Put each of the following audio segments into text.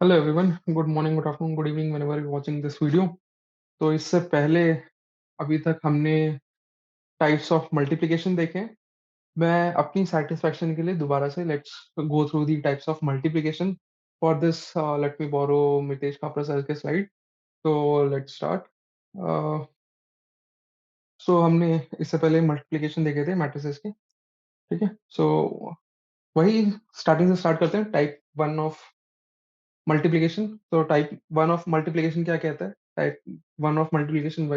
Hello everyone, good morning, good afternoon, good evening whenever you watching this video. तो इससे पहले अभी तक हमने टाइप्स ऑफ मल्टीप्लिकेशन देखे हैं। मैं अपनी सेटिस्फेक्शन के लिए दोबारा से let's go through the types of multiplication. For this let me borrow Mitesh Kapra sir के स्लाइड। तो लेट्स स्टार्ट। सो हमने इससे पहले मल्टीप्लिकेशन देखे थे मैट्रिसेस के। ठीक है। सो वही स्टार्टिंग से स्टार्ट करते हैं। Type one of multiplication. तो टाइप वन ऑफ मल्टीप्लिकेशन क्या कहता है? टाइप वन ऑफ मल्टीप्लिकेशन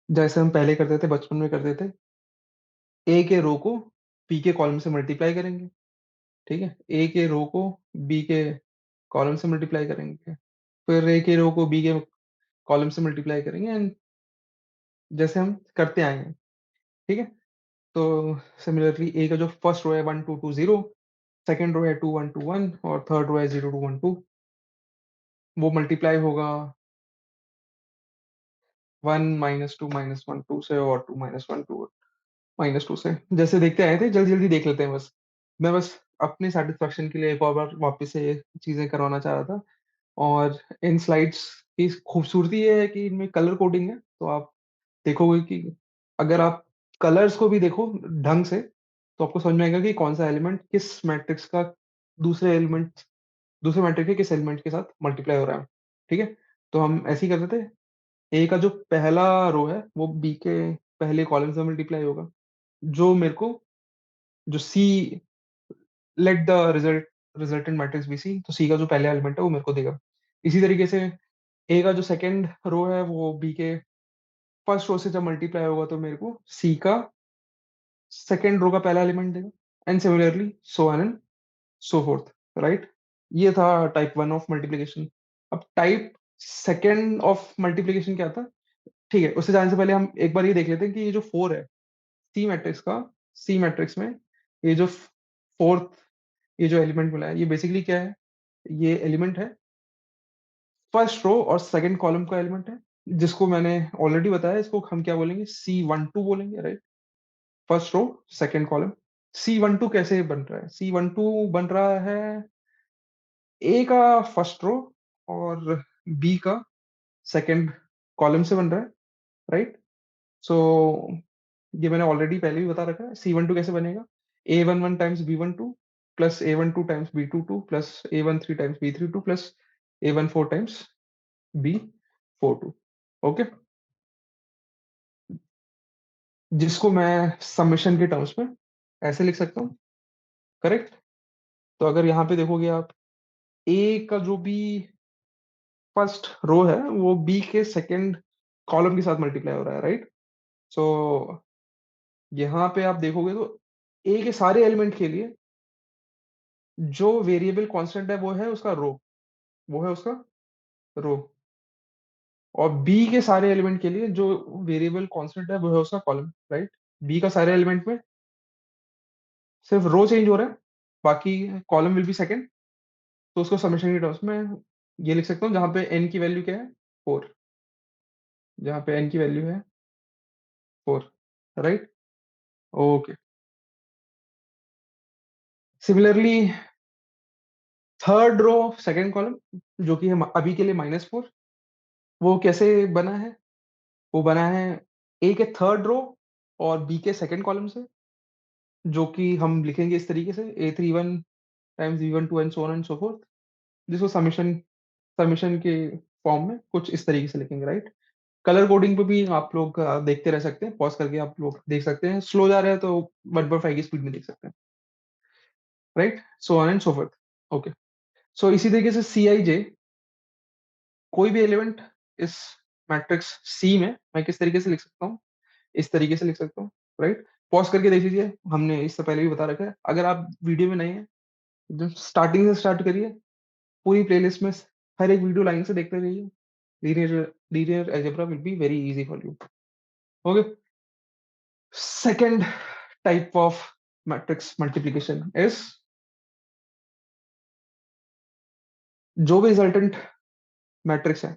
जैसे हम पहले करते थे, बचपन में करते थे। ए के रो को बी के कॉलम से मल्टीप्लाई करेंगे। ठीक है। ए के रो को बी के कॉलम से मल्टीप्लाई करेंगे। फिर ए के रो को बी के कॉलम से मल्टीप्लाई करेंगे, एंड जैसे हम करते आए हैं। ठीक है। तो सिमिलरली ए का जो फर्स्ट रो है 1 2 2 0, सेकेंड रो है 2 1 2 1, और थर्ड रो है 0 2 1 2। वो मल्टीप्लाई होगा 1 - 2 - 1 2 से, और 2 - 1 2 -2 से। जैसे देखते आए थे, जल्दी जल्दी देख लेते हैं बस। मैं बस अपने सेटिस्फेक्शन के लिए एक और बार वापस से ये चीजें करवाना चाह रहा था। और इन स्लाइड्स की खूबसूरती ये है कि इनमें कलर कोडिंग है, तो आप देखोगे कि अगर आप कलर्स को भी देखो ढंग से, तो आपको समझ में आएगा कि कौन सा एलिमेंट किस मैट्रिक्स का दूसरे एलिमेंट दूसरे मैट्रिक्स के किस एलिमेंट के साथ मल्टीप्लाई हो रहा है। ठीक है। तो हम ऐसे ही करते थे। ए का जो पहला रो है वो बी के पहले कॉलम से मल्टीप्लाई होगा। जो मेरे को जो C let the resultant matrix be C, तो सी का जो पहला एलिमेंट है वो मेरे को देगा। इसी तरीके से ए का जो सेकंड रो है वो बी के फर्स्ट रो से जब मल्टीप्लाई होगा तो मेरे को सी का सेकंड रो का पहला एलिमेंट देगा। And similarly so on and so fourth. Right. ये था टाइप वन ऑफ मल्टीप्लिकेशन। अब टाइप सेकंड ऑफ मल्टीप्लिकेशन क्या था? ठीक है, उससे जाने से पहले हम एक बार ये देख लेते हैं कि ये जो फोर है सी मैट्रिक्स में, ये जो फोर्थ, ये जो एलिमेंट मिला है, ये बेसिकली क्या है? ये एलिमेंट है, फर्स्ट रो और सेकंड कॉलम का एलिमेंट है, जिसको मैंने ऑलरेडी बताया। इसको हम क्या बोलेंगे? C12 बोलेंगे, right. First row, second column. C12 कैसे बन रहा है? C12 बन रहा है ए का फर्स्ट रो और बी का सेकंड कॉलम से बन रहा है, राइट। सो ये मैंने ऑलरेडी पहले भी बता रखा है। C12 कैसे बनेगा? A11 times B12 plus A12 times B22 plus A13 times B32 plus A14 times B42। Okay. जिसको मैं समेशन के टर्म्स में ऐसे लिख सकता हूँ। करेक्ट। तो अगर यहाँ पे देखोगे आप, ए का जो भी फर्स्ट रो है वो बी के सेकंड कॉलम के साथ मल्टीप्लाई हो रहा है, राइट। सो यहाँ पे आप देखोगे तो ए के सारे एलिमेंट के लिए जो वेरिएबल कांस्टेंट है वो है उसका रो, वो है उसका रो। और बी के सारे एलिमेंट के लिए जो वेरिएबल कांस्टेंट है वो है उसका कॉलम, राइट। बी का सारे एलिमेंट में सिर्फ रो चेंज हो रहा है, बाकी कॉलम विल बी सेकंड। तो उसको समेशन के टर्म्स में ये लिख सकता हूँ, जहां पे एन की वैल्यू क्या है? 4। जहां पे एन की वैल्यू है 4, right. Okay. Similarly third row, second column, जो कि है अभी के लिए -4, वो कैसे बना है? वो बना है ए के थर्ड रो और बी के सेकंड कॉलम से, जो कि हम लिखेंगे इस तरीके से: A31 times B12 and so on and so fourth. जिसको समीशन समीशन के फॉर्म में कुछ इस तरीके से लिखेंगे, राइट। कलर कोडिंग पे भी आप लोग देखते रह सकते हैं, पॉज करके आप लोग देख सकते हैं। स्लो जा रहे हैं तो 1/5 की स्पीड में देख सकते हैं, right. So on and so forth. Okay. So इसी तरीके से CIJ, कोई भी एलिमेंट इस मैट्रिक्स सी में मैं किस तरीके से लिख सकता हूँ? इस तरीके से लिख सकता हूँ, राइट। पॉज करके देख लीजिए, हमने इससे पहले भी बता रखा है। अगर आप वीडियो में नहीं है, एकदम स्टार्टिंग से स्टार्ट करिए, पूरी प्लेलिस्ट में हर एक वीडियो लाइन से देखते रहिए। Linear algebra will be very easy for you. Okay. Second type of matrix multiplication is, जो भी रिजल्टेंट मैट्रिक्स है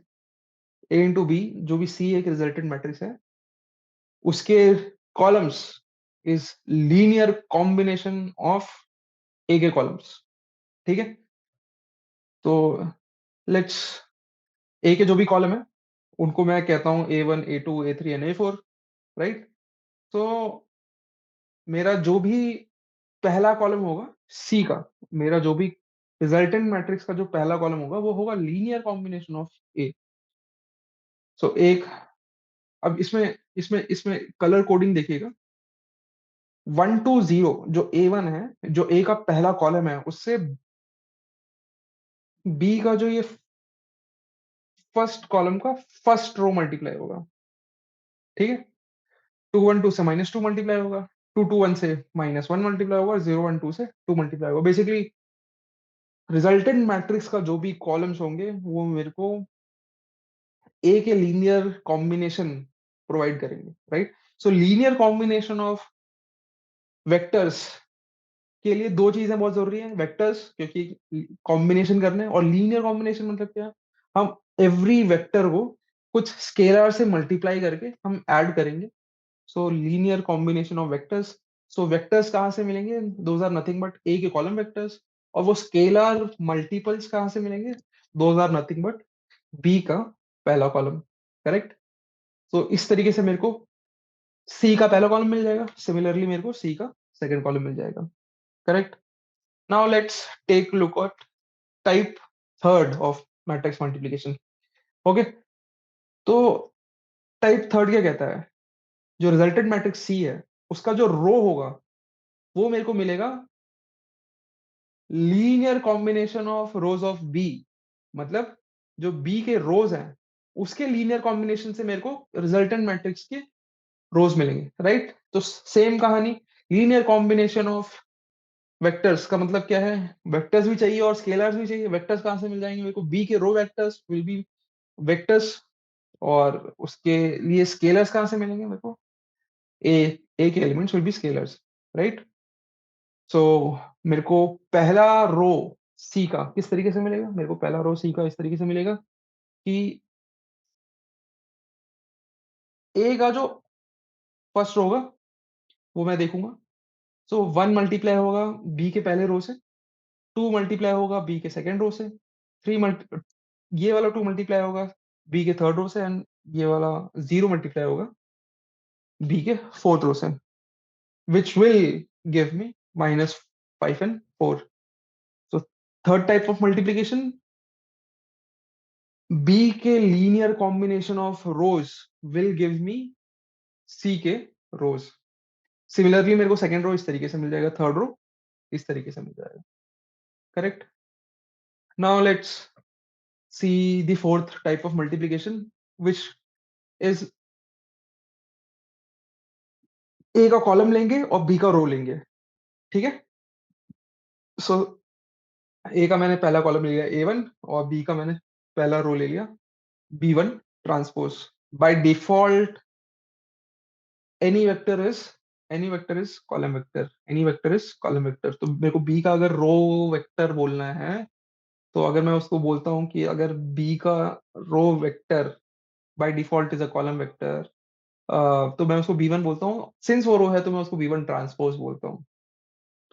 A × B, जो भी C एक रिजल्टेंट मैट्रिक्स है, उसके columns is linear combination of A के कॉलम्स। ठीक है। तो लेट्स ए के जो भी कॉलम है उनको मैं कहता हूँ A1 A2 A3 and A4, right? तो मेरा जो भी पहला कॉलम होगा सी का, मेरा जो भी रिजल्टेंट मैट्रिक्स का जो पहला कॉलम होगा वो होगा लीनियर कॉम्बिनेशन ऑफ ए। सो एक, अब इसमें इसमें इसमें कलर कोडिंग देखिएगा। 1 2 0 जो A1 है, जो ए का पहला कॉलम है, उससे बी का जो ये फर्स्ट कॉलम का फर्स्ट रो मल्टीप्लाई होगा, ठीक है? 2 1 2 से -2 मल्टीप्लाई होगा, 2 2 1 से -1 मल्टीप्लाई होगा, 0 1 2 से 2 मल्टीप्लाई होगा। बेसिकली रिजल्टेंट मैट्रिक्स का जो भी कॉलम्स होंगे वो मेरे को ए के लीनियर कॉम्बिनेशन प्रोवाइड करेंगे, right? So linear combination of vectors के लिए दो चीजें बहुत जरूरी है, वेक्टर्स क्योंकि कॉम्बिनेशन करने, और लीनियर कॉम्बिनेशन मतलब क्या है? हम एवरी वेक्टर को कुछ स्केलर से मल्टीप्लाई करके हम ऐड करेंगे। सो linear combination of vectors. So vectors कहाँ से मिलेंगे? Those are nothing but A के कॉलम वेक्टर्स। और वो स्केलर मल्टीपल्स कहाँ से मिलेंगे? Those are nothing but B का पहला कॉलम, करेक्ट? तो इस तरीके से मेरे को सी का पहला कॉलम मिल जाएगा, सिमिलरली मेरे को सी का सेकंड कॉलम मिल जाएगा, correct? Now let's take look at type third of matrix multiplication. Okay, तो टाइप थर्ड क्या कहता है? जो रिजल्टेंट मैट्रिक्स सी है उसका जो रो होगा वो मेरे को मिलेगा linear combination of rows of B. मतलब जो बी के रोज हैं उसके लीनियर कॉम्बिनेशन से मेरे को रिजल्टेंट मैट्रिक्स के रोज मिलेंगे, राइट? तो सेम कहानी, लीनियर कॉम्बिनेशन ऑफ वेक्टर्स का मतलब क्या है? वेक्टर्स भी चाहिए और स्केलर्स भी चाहिए। वेक्टर्स कहाँ से मिल जाएंगे मेरे को? बी के रो वेक्टर्स विल बी वेक्टर्स, और उसके लिए स्केलर्स कहाँ से मिलेंगे मेरे को? ए ए के elements will be scalars, right? So मेरे को पहला रो सी का किस तरीके से मिलेगा? मेरे को पहला रो सी का इस तरीके से मिलेगा कि ए का जो फर्स्ट रो होगा वो मैं देखूंगा। सो 1 मल्टीप्लाई होगा बी के पहले रो से, 2 मल्टीप्लाई होगा बी के सेकेंड रो से, थ्री मल्टी ये वाला 2 मल्टीप्लाई होगा बी के थर्ड रो से, एंड ये वाला 0 मल्टीप्लाई होगा बी के फोर्थ रो से, which will give me -5 and 4। So third type of multiplication, B के linear combination of rows will give me C के रोज। सिमिलरली मेरे को सेकेंड रो इस तरीके से मिल जाएगा, थर्ड रो इस तरीके से मिल जाएगा, correct? Now let's see the fourth type of multiplication, which is a का कॉलम लेंगे और बी का रो लेंगे, ठीक है? सो ए का मैंने पहला कॉलम ले लिया A1, और बी का मैंने पहला रो ले लिया B1 transpose. By default any vector is any vector is column vector, any vector is column vector. तो मेरे को बी का अगर रो वेक्टर बोलना है, तो अगर मैं उसको बोलता हूँ कि अगर बी का row vector by default is a column vector, तो मैं उसको B1 बोलता हूँ। सिंस वो रो है तो मैं उसको B1 ट्रांसपोज बोलता हूँ।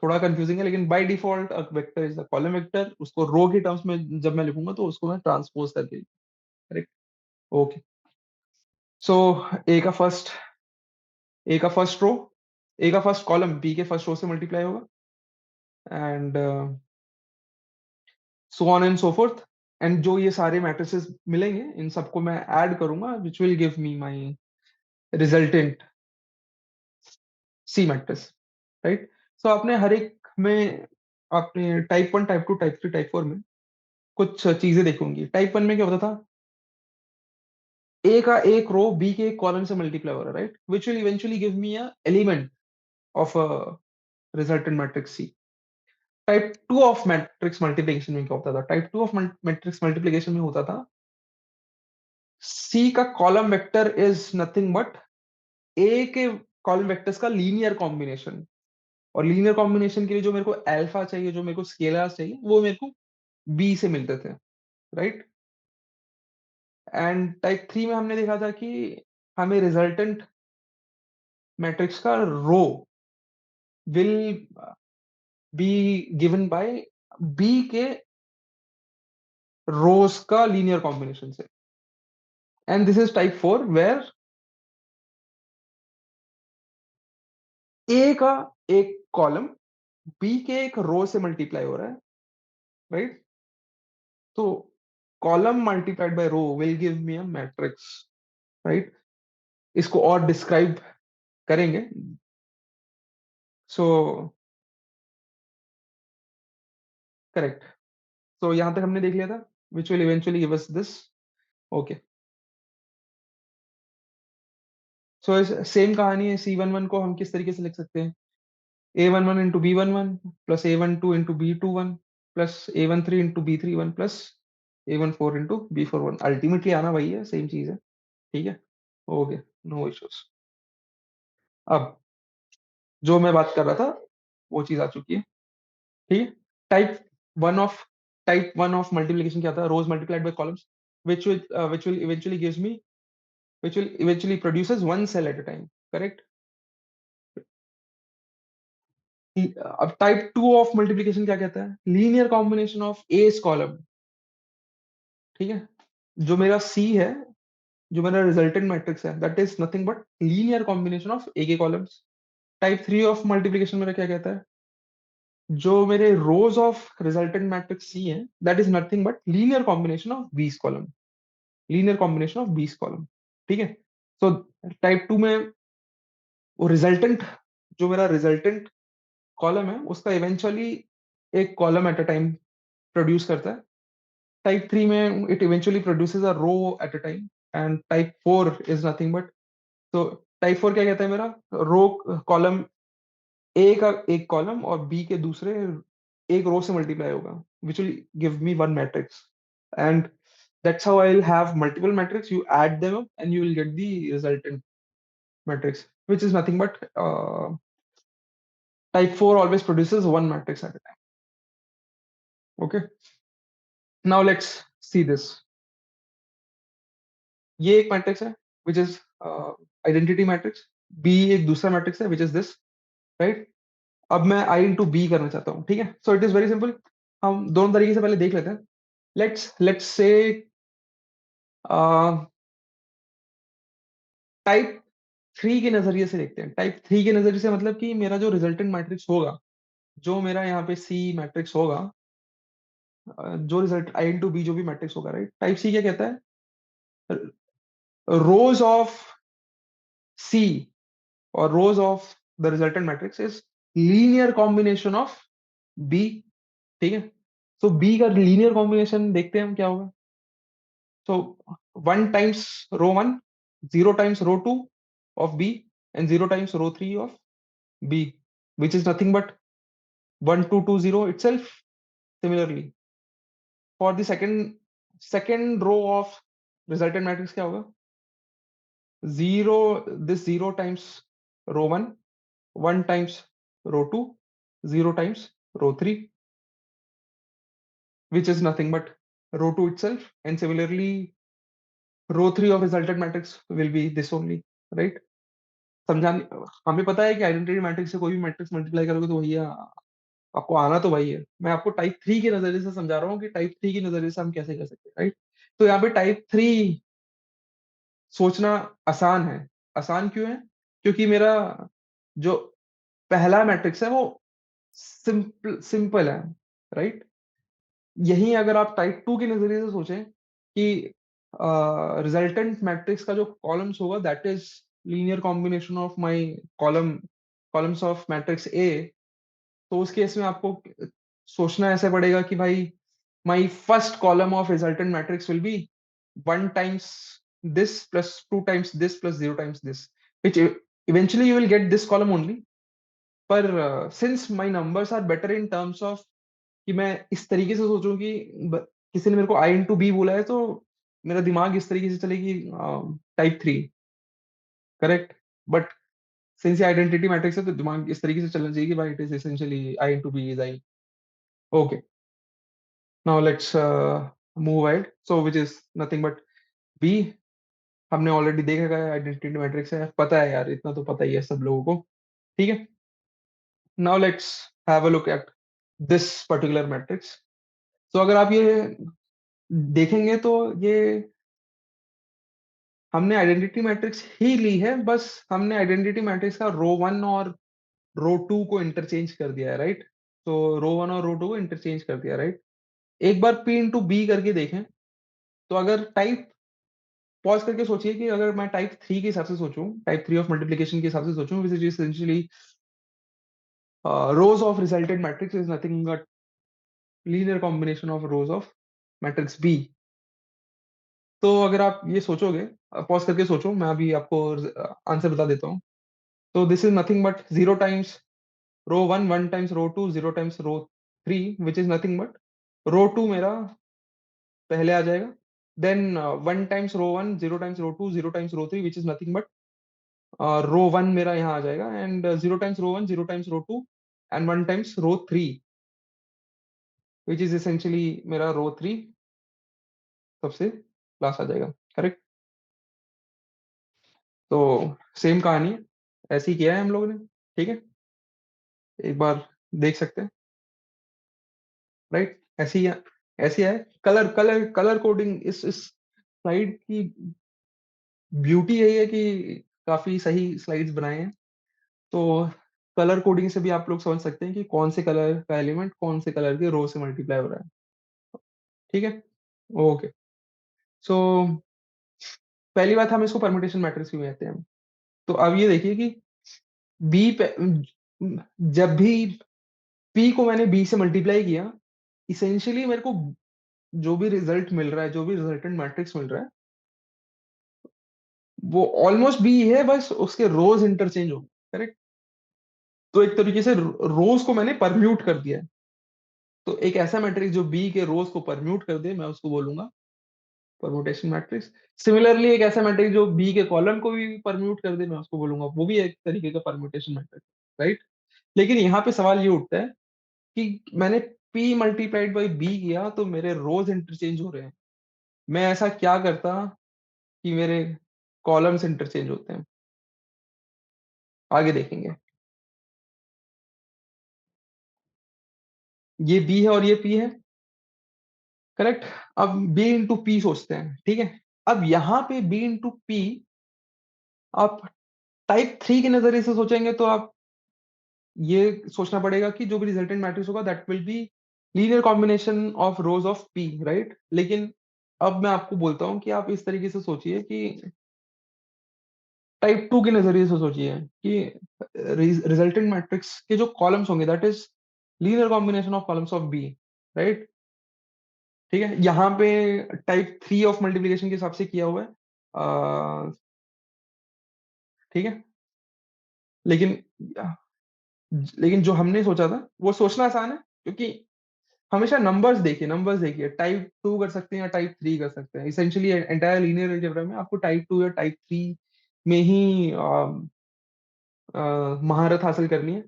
थोड़ा कंफ्यूजिंग है, लेकिन by default vector is the column vector. उसको रो के टर्म्स में जब मैं लिखूंगा तो उसको मैं ट्रांसपोज करके, करेक्ट? ओके, सो ए का फर्स्ट ए का फर्स्ट रो ए का फर्स्ट कॉलम बी के फर्स्ट रो से मल्टीप्लाई होगा, and so on and so fourth. And जो ये सारे मैट्रिसेस मिलेंगे इन सबको मैं ऐड करूंगा, which will give me my resultant C matrix, right? So आपने हर एक में, आपने टाइप 1 टाइप 2 टाइप 3 टाइप 4 में कुछ चीजें देखी होंगी। टाइप 1 में क्या होता था? ए का एक रो बी के एक कॉलम से मल्टीप्लाई हो रहा है, right? Which will eventually give me a element of a resultant matrix C. Type 2 of matrix multiplication में क्या होता था? टाइप 2 ऑफ मैट्रिक्स मल्टीप्लिकेशन में होता था सी का column vector is nothing but A के कॉलम वेक्टर्स का लीनियर कॉम्बिनेशन। और लीनियर कॉम्बिनेशन के लिए जो मेरे को अल्फा चाहिए, जो मेरे को स्केलर्स चाहिए, वो मेरे को बी से मिलते थे, राइट? एंड टाइप 3 में हमने देखा था कि हमें रिजल्टेंट मैट्रिक्स का row will be given by B के रोज का लीनियर कॉम्बिनेशन से। And this is type 4 where A का एक कॉलम बी के एक रो से मल्टीप्लाई हो रहा है, राइट? तो column multiplied by row will give me a matrix, right? इसको और डिस्क्राइब करेंगे। So correct. तो यहां तक हमने देख लिया था, which will eventually give us this. Okay. So same कहानी है, C11 को हम किस तरीके से लिख सकते हैं? A11 into B11 plus A12 into B21 plus A13 into B31 plus A14 into B41। Ultimately आना वही है, सेम चीज है। ठीक है। ओके। No issues. अब जो मैं बात कर रहा था वो चीज आ चुकी है। ठीक है। Type one of type one of multiplication क्या था? Rows multiplied by columns which will eventually gives me which will eventually produces one cell at a time, correct? अब टाइप टू ऑफ मल्टीप्लिकेशन क्या कहता है? Linear combination of A's column. ठीक है। जो मेरा सी है, जो मेरा रिजल्टेंट मैट्रिक्स है, that is nothing but linear combination of A के columns. Type three of multiplication मेरा क्या कहता है? जो मेरे rows of resultant matrix C है, that is nothing but linear combination of B's column. Linear combination of B's column. ठीक है। सो टाइप टू में वो रिजल्टेंट, जो मेरा रिजल्टेंट कॉलम है, उसका इवेंचुअली एक column at a time produce करता है। टाइप थ्री में it eventually produces a row at a time. And type four is nothing but, तो टाइप फोर क्या कहता है? मेरा रो कॉलम ए का एक कॉलम और बी के दूसरे एक रो से मल्टीप्लाई होगा, विच will give me one matrix. And that's how I'll have multiple matrix. You add them up and you will get the resultant matrix, which is nothing but type 4 always produces one matrix at a time. Okay. Now let's see this. ये एक matrix है which is identity matrix. B एक दूसरा matrix है which is this, right? अब मैं I into B करना चाहता हूँ। ठीक है। So it is very simple. हम दोनों तरीके से पहले देख लेते हैं। Let's say टाइप थ्री के नजरिए से देखते हैं। टाइप थ्री के नजरिए से मतलब कि मेरा जो रिजल्टेंट मैट्रिक्स होगा, जो मेरा यहाँ पे सी मैट्रिक्स होगा, जो रिजल्ट आई इंटू बी जो भी मैट्रिक्स होगा, राइट? टाइप सी क्या कहता है? रोज ऑफ सी और rows of the resultant matrix is linear combination of B. ठीक है। सो बी का लीनियर कॉम्बिनेशन देखते हैं हम क्या होगा। So one times row one, zero times row two of B, and zero times row three of B, which is nothing but 1220 itself. Similarly, for the second row of resultant matrix क्या होगा? Zero, this zero times row one times row two, zero times row three, which is nothing but row two itself. And similarly, row three of resultant matrix will be this only, right? समझाने, हमें पता है कि identity matrix से कोई भी matrix multiply करोगे तो वही आपको आना तो वही है। मैं आपको टाइप थ्री के नजरिए से समझा रहा हूँ कि टाइप थ्री के नजरिए से हम कैसे कर सकते हैं, राइट? तो यहाँ पे टाइप थ्री सोचना आसान है। आसान क्यों है? क्योंकि मेरा जो पहला मैट्रिक्स है वो सिंपल है, राइट? यही अगर आप टाइप टू के नजरिए से सोचें कि रिजल्टेंट मैट्रिक्स का जो कॉलम्स होगा, that is linear combination of my columns of matrix A. तो उस केस में आपको सोचना ऐसे पड़ेगा कि भाई my first column of resultant matrix will be 1 times this plus 2 times this plus 0 times this, which eventually you will get this column only. पर since my numbers are better in terms of कि मैं इस तरीके से सोचूं कि किसी ने मेरे को आई इंटू बी बोला है, तो मेरा दिमाग इस तरीके से चलेगी type three, correct? But since ये आइडेंटिटी मैट्रिक्स है तो दिमाग इस तरीके से चलना चाहिए कि भाई it is essentially I into B is I. Okay. Now let's move ahead, so which is nothing but b। हमने ऑलरेडी देखा है, आइडेंटिटी मैट्रिक्स है, पता है यार, इतना तो पता ही है सब लोगों को। ठीक है। Now let's have a look at this particular matrix. तो अगर आप ये देखेंगे तो ये हमने आइडेंटिटी मैट्रिक्स ही ली है, बस हमने आइडेंटिटी मैट्रिक्स का रो वन और रो टू को इंटरचेंज कर दिया है, राइट। तो रो वन और रो टू को इंटरचेंज कर दिया, राइट। एक बार पी इंटू बी करके देखें, तो अगर टाइप, पॉज करके सोचिए कि अगर मैं टाइप थ्री के हिसाब से सोचूं, टाइप थ्री ऑफ मल्टीप्लिकेशन के हिसाब से सोचूं, विच is essentially rows of resultant matrix is nothing but linear combination of rows of matrix B। तो अगर आप ये सोचोगे, पॉज करके सोचो, मैं अभी आपको आंसर बता देता हूँ। तो this is nothing but zero times row one, one times row two, zero times row three, which is nothing but row two मेरा पहले आ जाएगा, then one times row one, zero times row two, zero times row three, which is nothing but row one मेरा यहाँ आ जाएगा, and zero times row one, zero times row two, and one times row three, which is essentially मेरा row three सबसे last आ जाएगा, correct. तो same कहानी है, ऐसे ही किया है हम लोगों ने, ठीक है। एक बार देख सकते हैं, राइट, ऐसे ही है। ऐसे है, कलर कलर कलर कोडिंग, इस स्लाइड की ब्यूटी यही है कि काफी सही स्लाइड्स बनाए हैं। तो कलर कोडिंग से भी आप लोग समझ सकते हैं कि कौन से कलर का एलिमेंट कौन से कलर के रो से मल्टीप्लाई हो रहा है, ठीक है। ओके। सो पहली बात, हम इसको परम्यूटेशन मैट्रिक्स भी कहते हैं। तो अब ये देखिए कि बी पे, जब भी पी को मैंने बी से मल्टीप्लाई किया, इसेंशियली मेरे को जो भी रिजल्ट मिल रहा है, जो भी रिजल्टेंट मैट्रिक्स मिल रहा है, वो ऑलमोस्ट बी है, बस उसके रोज इंटरचेंज हो, करेक्ट। तो एक तरीके से रोज को मैंने परम्यूट कर दिया है। तो एक ऐसा मैट्रिक्स जो बी के रोज को परम्यूट कर दे, मैं उसको बोलूंगा परम्यूटेशन मैट्रिक्स। सिमिलरली एक ऐसा मैट्रिक्स जो बी के कॉलम को भी परम्यूट कर दे, मैं उसको बोलूंगा वो भी एक तरीके का परम्यूटेशन मैट्रिक्स, राइट। लेकिन यहाँ पे सवाल ये उठता है कि मैंने P मल्टीप्लाइड बाई बी किया, तो मेरे रोज इंटरचेंज हो रहे हैं। मैं ऐसा क्या करता कि मेरे कॉलम्स इंटरचेंज होते हैं, आगे देखेंगे। ये बी है और ये पी है, करेक्ट। अब बी इंटू पी सोचते हैं, ठीक है। अब यहाँ पे बी इंटू पी, आप टाइप थ्री के नजरिए से सोचेंगे तो आप ये सोचना पड़ेगा कि जो भी रिजल्टेंट मैट्रिक्स होगा that will be linear combination of rows of P, right. लेकिन अब मैं आपको बोलता हूँ कि आप इस तरीके से सोचिए कि टाइप टू के नजरिए से सोचिए कि रिजल्टेंट मैट्रिक्स के जो कॉलम्स होंगे that is linear combination of columns of B, right. ठीक है, यहाँ पे टाइप थ्री ऑफ मल्टीप्लिकेशन के हिसाब से किया हुआ है, ठीक है। लेकिन लेकिन जो हमने सोचा था वो सोचना आसान है, क्योंकि हमेशा नंबर्स देखिए, टाइप टू कर सकते हैं या टाइप थ्री कर सकते हैं। इसेंशियली एंटायर लीनियर अलजेब्रा में आपको टाइप टू या टाइप थ्री में ही महारत हासिल करनी है।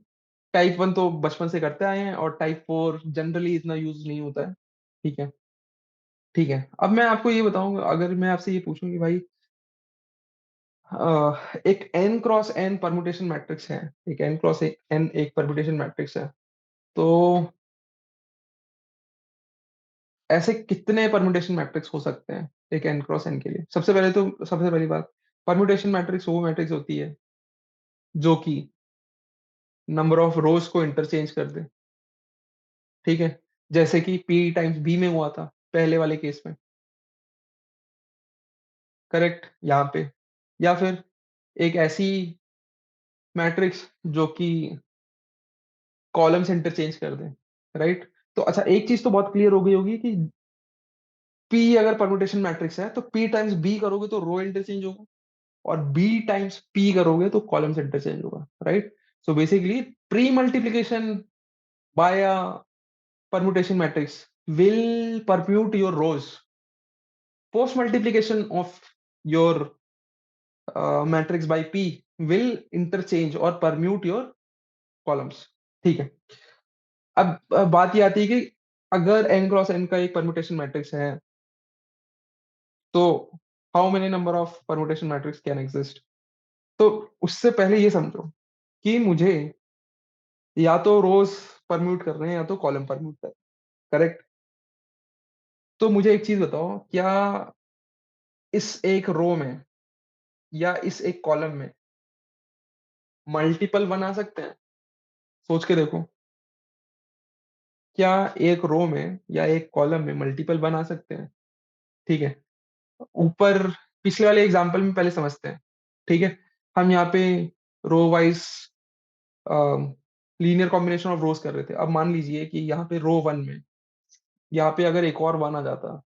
टाइप वन तो बचपन से करते आए हैं, और टाइप फोर जनरली इतना यूज नहीं होता है, ठीक है। ठीक है, अब मैं आपको ये बताऊंगा, अगर मैं आपसे ये पूछूं कि भाई एक n cross n permutation matrix है, एक n क्रॉस n एक परमुटेशन मैट्रिक्स है, तो ऐसे कितने परमुटेशन मैट्रिक्स हो सकते हैं एक n क्रॉस n के लिए। सबसे पहले तो सबसे पहली बात, परमुटेशन मैट्रिक्स वो मैट्रिक्स होती है जो कि नंबर ऑफ रोज को इंटरचेंज कर दे, ठीक है। जैसे कि p टाइम्स b में हुआ था पहले वाले केस में, करेक्ट, यहाँ पे। या फिर एक ऐसी मैट्रिक्स जो कि कॉलम्स इंटरचेंज कर दे, राइट। तो अच्छा, एक चीज तो बहुत क्लियर हो गई होगी कि P अगर परमुटेशन मैट्रिक्स है तो P टाइम्स B करोगे तो रो इंटरचेंज होगा, और B टाइम्स P करोगे तो कॉलम्स इंटरचेंज होगा, right. So basically pre multiplication bye a permutation matrix will permute your rows. Post multiplication of your matrix by P will interchange or permute your columns, ठीक है। अब बात ये आती है कि अगर n क्रॉस n का एक परमुटेशन मैट्रिक्स है, तो how many number of permutation matrix can exist. तो उससे पहले ये समझो कि मुझे या तो रोज परम्यूट कर रहे हैं या तो कॉलम परम्यूट कर रहे हैं, करेक्ट। तो मुझे एक चीज बताओ, क्या इस एक रो में या इस एक कॉलम में मल्टीपल बना सकते हैं? सोच के देखो, क्या एक रो में या एक कॉलम में मल्टीपल बना सकते हैं? ठीक है, ऊपर पिछले वाले एग्जांपल में पहले समझते हैं। ठीक है, हम यहाँ पे row wise linear combination of rows कर रहे थे। अब मान लीजिए कि यहाँ पे रो वन में यहाँ पे अगर एक और वन आ जाता,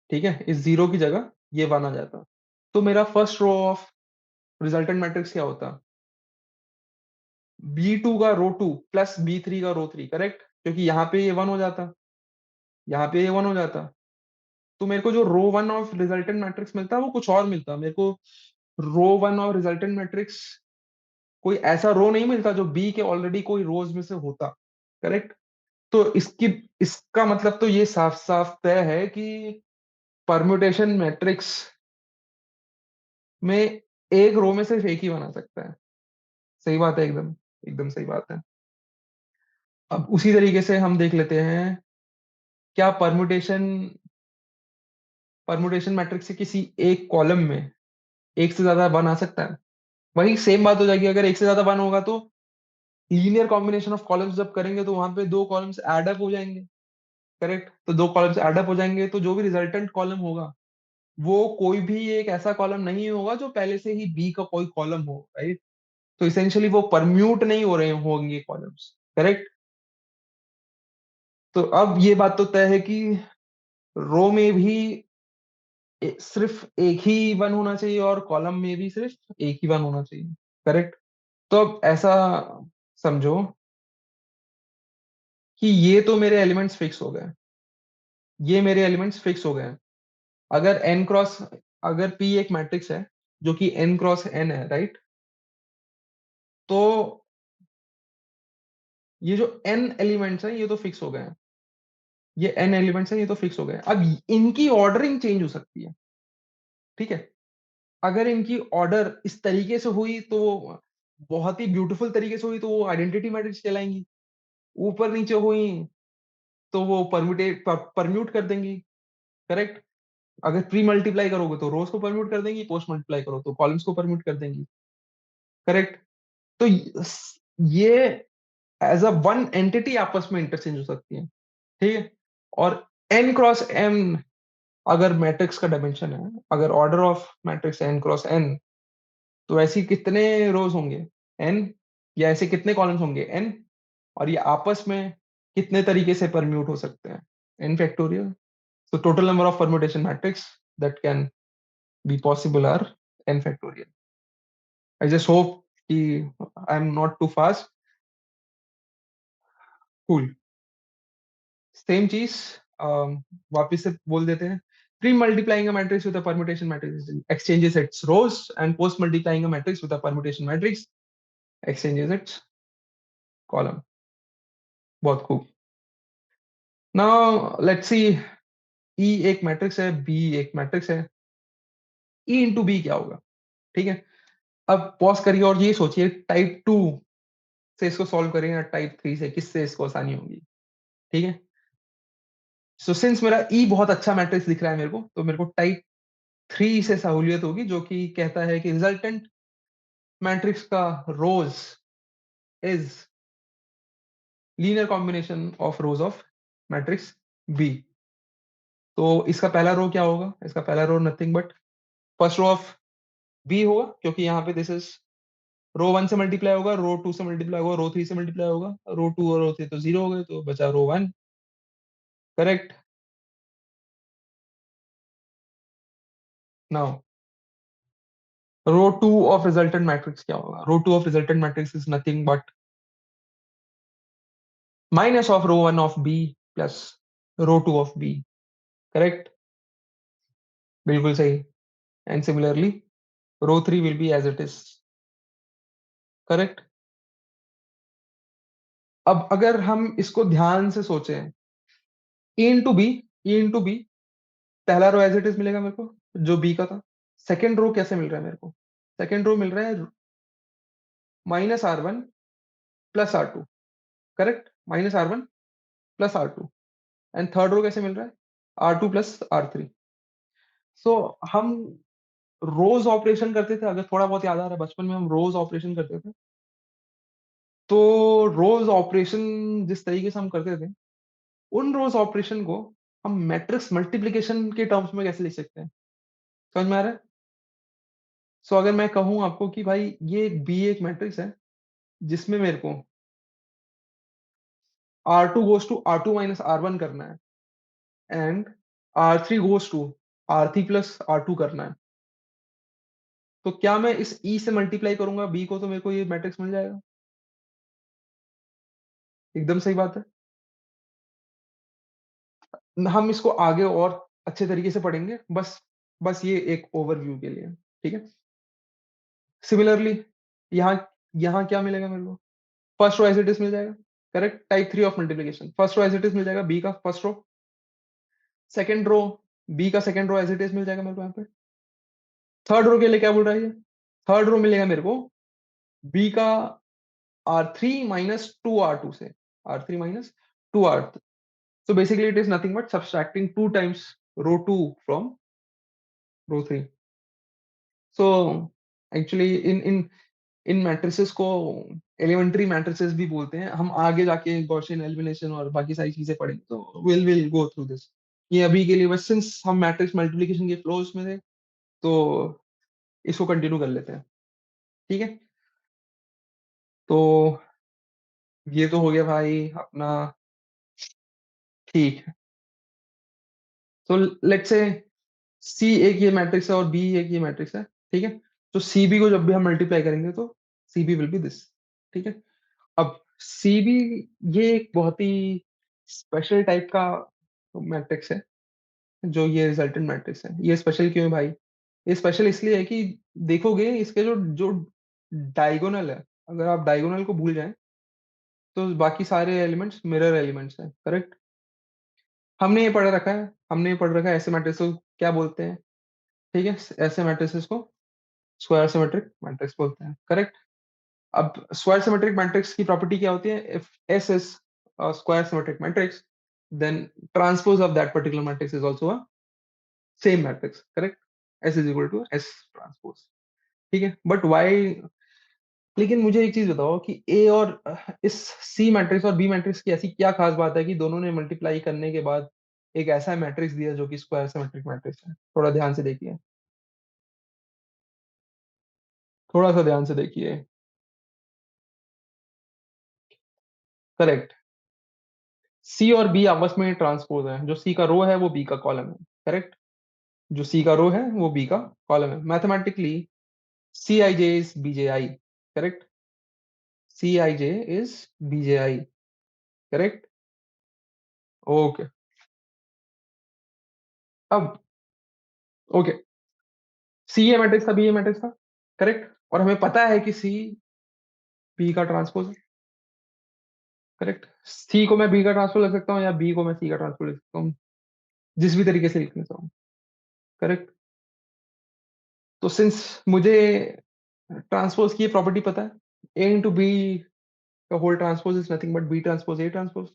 ठीक है, इस जीरो की जगह ये वन आ जाता, तो मेरा first row of resultant matrix क्या होता? बी टू का row two plus B three का रो थ्री, करेक्ट, क्योंकि यहाँ पे ये वन हो जाता, यहाँ पे ये वन हो जाता। तो मेरे को जो रो वन ऑफ रिजल्टेंट मैट्रिक्स मिलता वो कुछ और मिलता मेरे को। रो वन ऑफ रिजल्टेंट मैट्रिक्स कोई ऐसा रो नहीं मिलता जो बी के ऑलरेडी कोई रोज में से होता, करेक्ट। तो इसकी इसका मतलब तो ये साफ साफ तय है कि परम्यूटेशन मैट्रिक्स में एक रो में सिर्फ एक ही बना सकता है। सही बात है, एकदम एकदम सही बात है। अब उसी तरीके से हम देख लेते हैं, क्या परम्यूटेशन मैट्रिक्स से किसी एक कॉलम में एक से ज्यादा वन आ सकता है? वही सेम बात हो जाएगी, अगर एक से ज्यादा वन होगा तो लीनियर कॉम्बिनेशन ऑफ कॉलम्स जब करेंगे तो वहां पे दो कॉलम्स एड अप हो जाएंगे, करेक्ट। तो दो कॉलम्स एड अप हो जाएंगे तो जो भी रिजल्टेंट कॉलम होगा वो कोई भी एक ऐसा कॉलम नहीं होगा जो पहले से ही बी का कोई कॉलम हो, राइट। तो इसेंशियली वो परम्यूट नहीं हो रहे होंगे कॉलम्स, करेक्ट। तो अब ये बात तो तय है कि रो में भी सिर्फ एक ही वन होना चाहिए और कॉलम में भी सिर्फ एक ही वन होना चाहिए, करेक्ट। तो अब ऐसा समझो कि ये तो मेरे एलिमेंट्स फिक्स हो गए, ये मेरे एलिमेंट्स फिक्स हो गए हैं। अगर एन क्रॉस अगर पी एक मैट्रिक्स है जो कि एन क्रॉस एन है, राइट, तो ये जो एन एलिमेंट्स हैं ये तो फिक्स हो गए हैं, ये एन एलिमेंट्स हैं ये तो फिक्स हो गए हैं। अब इनकी ऑर्डरिंग चेंज हो सकती है, ठीक है। अगर इनकी ऑर्डर इस तरीके से हुई तो बहुत ही ब्यूटीफुल तरीके से हुई तो वो आइडेंटिटी मैट्रिक्स कहलाएंगी। ऊपर नीचे हुई तो वो परम्यूट कर देंगी, करेक्ट। अगर प्री मल्टीप्लाई करोगे तो रोज को परम्यूट कर देंगी, पोस्ट मल्टीप्लाई करो तो कॉलम्स को परम्यूट कर देंगी, करेक्ट। तो ये एज अ वन एंटिटी आपस में इंटरचेंज हो सकती है, ठीक है। और एन क्रॉस एन अगर मैट्रिक्स का डायमेंशन है, अगर order of matrix N cross N, तो ऐसी कितने रोज होंगे? एन। या ऐसे कितने कॉलम्स होंगे? एन। और ये आपस में कितने तरीके से परम्यूट हो सकते हैं? N factorial. So total number of permutation matrix that can be possible are n factorial. I just hope कि I'm not too fast. Cool. Same चीज वापिस से बोल देते हैं। Pre multiplying a matrix with a permutation matrix exchanges its rows, and post multiplying a matrix with a permutation matrix exchanges its column. बहुत खूब। Now let's see, E एक matrix है, B एक मैट्रिक्स है, E इंटू बी क्या होगा? ठीक है। अब पॉज करिए और ये सोचिए, टाइप टू से इसको सॉल्व करें या टाइप थ्री से, किससे इसको आसानी होगी? ठीक है। सो सिंस मेरा ई बहुत अच्छा मैट्रिक्स दिख रहा है मेरे को, तो मेरे को टाइप थ्री से सहूलियत होगी, जो कि कहता है कि रिजल्टेंट मैट्रिक्स का rows is linear combination of rows of matrix B. तो इसका पहला रो क्या होगा? इसका पहला row nothing but first row of B होगा, क्योंकि यहाँ पे दिस इज रो वन से मल्टीप्लाई होगा, रो टू से मल्टीप्लाई होगा, रो थ्री से मल्टीप्लाई होगा, रो टू और रो थ्री तो जीरो हो गए, तो बचा row one, correct. Now row two of resultant matrix क्या होगा? Row two of resultant matrix is nothing but minus of row one of B plus row two of B, correct. बिल्कुल सही। And similarly row three will be as it is, correct. अब अगर हम इसको ध्यान से सोचें, E into B, E into B, पहला रो एज इट इज मिलेगा मेरे को जो बी का था। सेकेंड रो कैसे मिल रहा है मेरे को? सेकेंड रो मिल रहा है minus R one plus R two, correct, minus R one plus R two. And third row कैसे मिल रहा है? R2 plus R3। सो हम रोज ऑपरेशन करते थे, अगर थोड़ा बहुत याद आ रहा है, बचपन में हम रोज ऑपरेशन करते थे। तो रोज ऑपरेशन जिस तरीके से हम करते थे, उन रोज ऑपरेशन को हम मैट्रिक्स मल्टीप्लिकेशन के टर्म्स में कैसे लिख सकते हैं? समझ में आ रहा है? सो अगर मैं कहूं आपको कि भाई ये बी एक मैट्रिक्स है जिसमें मेरे को R2 goes to R2 minus R1 करना है, and R3 goes to R3 plus R2 करना है, तो क्या मैं इस E से मल्टीप्लाई करूंगा बी को तो मेरे को ये मैट्रिक्स मिल जाएगा? एकदम सही बात है। हम इसको आगे और अच्छे तरीके से पढ़ेंगे, बस बस ये एक ओवरव्यू के लिए, ठीक है। सिमिलरली यहाँ यहाँ क्या मिलेगा मेरे को? First row as it is मिल जाएगा, correct. Type 3 of multiplication, first row as it is मिल जाएगा बी का first row. Second row, B का second row as it is मिल जाएगा मेरे को यहाँ पे। थर्ड रो के लिए क्या बोल रहा है ये? थर्ड रो मिलेगा मेरे को बी का R3 - 2 R2 से, R3 - 2 R, so basically it is nothing but subtracting 2 times row 2 from row 3। so actually in matrices को एलिमेंट्री मैट्रिसेस भी बोलते हैं। हम आगे जाके गॉसियन एलिमिनेशन और बाकी सारी चीजें पढ़ेंगे, तो विल गो थ्रू दिस। ये अभी के लिए बस, सिंस हम मैट्रिक्स मल्टीप्लिकेशन के फ्लोज में थे, तो इसको कंटिन्यू कर लेते हैं, ठीक है। तो ये तो हो गया भाई अपना, ठीक है। तो लेट्स से सी एक ये मैट्रिक्स है और बी एक ये मैट्रिक्स है, ठीक है। तो सी बी को जब भी हम मल्टीप्लाई करेंगे तो C B will be this, ठीक है। अब सी बी ये एक बहुत ही स्पेशल टाइप का मैट्रिक्स है, जो ये रिजल्टेंट मैट्रिक्स है। ये स्पेशल क्यों है भाई? ये स्पेशल इसलिए है कि देखोगे इसके जो जो डायगोनल है, अगर आप डायगोनल को भूल जाएं तो बाकी सारे एलिमेंट्स मिरर एलिमेंट्स हैं, करेक्ट। हमने ये पढ़ रखा है ऐसे मैट्रिक्स को क्या बोलते हैं, ठीक है। ऐसे मैट्रिसेस को स्क्वायर सिमेट्रिक मैट्रिक्स बोलते हैं, करेक्ट। अब स्क्वायर सिमेट्रिक मैट्रिक्स की प्रॉपर्टी क्या होती है? If S is square symmetric matrix, then transpose of that particular matrix is also a same matrix, correct. S is equal to S transpose, ठीक है। But why, लेकिन मुझे एक चीज बताओ कि ए और इस सी मैट्रिक्स और बी मैट्रिक्स की ऐसी क्या खास बात है कि दोनों ने मल्टीप्लाई करने के बाद एक ऐसा मैट्रिक्स दिया जो कि स्क्वायर सिमेट्रिक मैट्रिक्स है? थोड़ा ध्यान से देखिए, थोड़ा सा ध्यान से देखिए। करेक्ट। सी और बी आपस में ट्रांसपोज है, जो सी का रो है वो बी का कॉलम है, करेक्ट। जो सी का रो है वो बी का कॉलम है। Mathematically C I J is B J I, correct. C I J is B J I, correct. Okay. अब ओके, सी ए मैट्रिक्स था, बी ए मैट्रिक्स था, करेक्ट। और हमें पता है कि सी बी का ट्रांसपोज है, करेक्ट। सी को मैं बी का ट्रांसपोज लिख सकता हूँ या बी को मैं सी का ट्रांसपोज लिख सकता हूँ, जिस भी तरीके से लिखना चाहूँ, करेक्ट। तो सिंस मुझे ट्रांसपोज की प्रॉपर्टी पता है, ए इंटू बी का whole transpose is nothing but B transpose A transpose,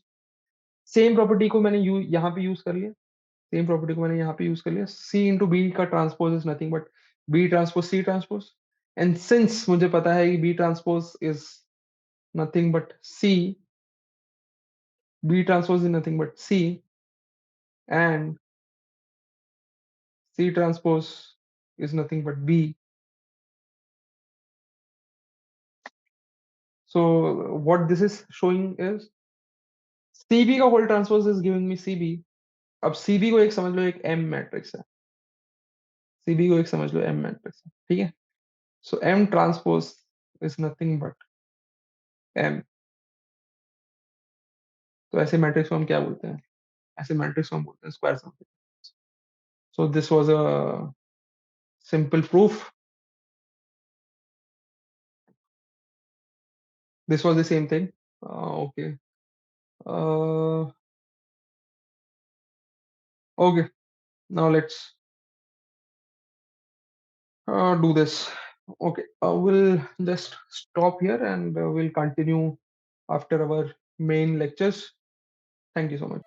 same property को मैंने यहाँ पे यूज कर लिया। सेम प्रॉपर्टी को मैंने यहाँ पे यूज कर लिया। सी इंटू बी का transpose is nothing but B transpose C transpose, and since मुझे पता है कि B transpose is nothing but C, B transpose is nothing but C, and C transpose is nothing but B. So what this is showing is CB का whole transpose is giving me CB। अब CB को एक समझ लो एक M matrix है, CB को एक समझ लो M मैट्रिक्स है, ठीक है। सो M transpose is nothing but M। तो ऐसे मैट्रिक्स को हम क्या बोलते हैं? ऐसे मैट्रिक्स को हम बोलते हैं square sum. So this was a simple proof, this was the same thing. Okay, okay, now let's do this. Okay, we'll just stop here and we'll continue after our main lectures. Thank you so much.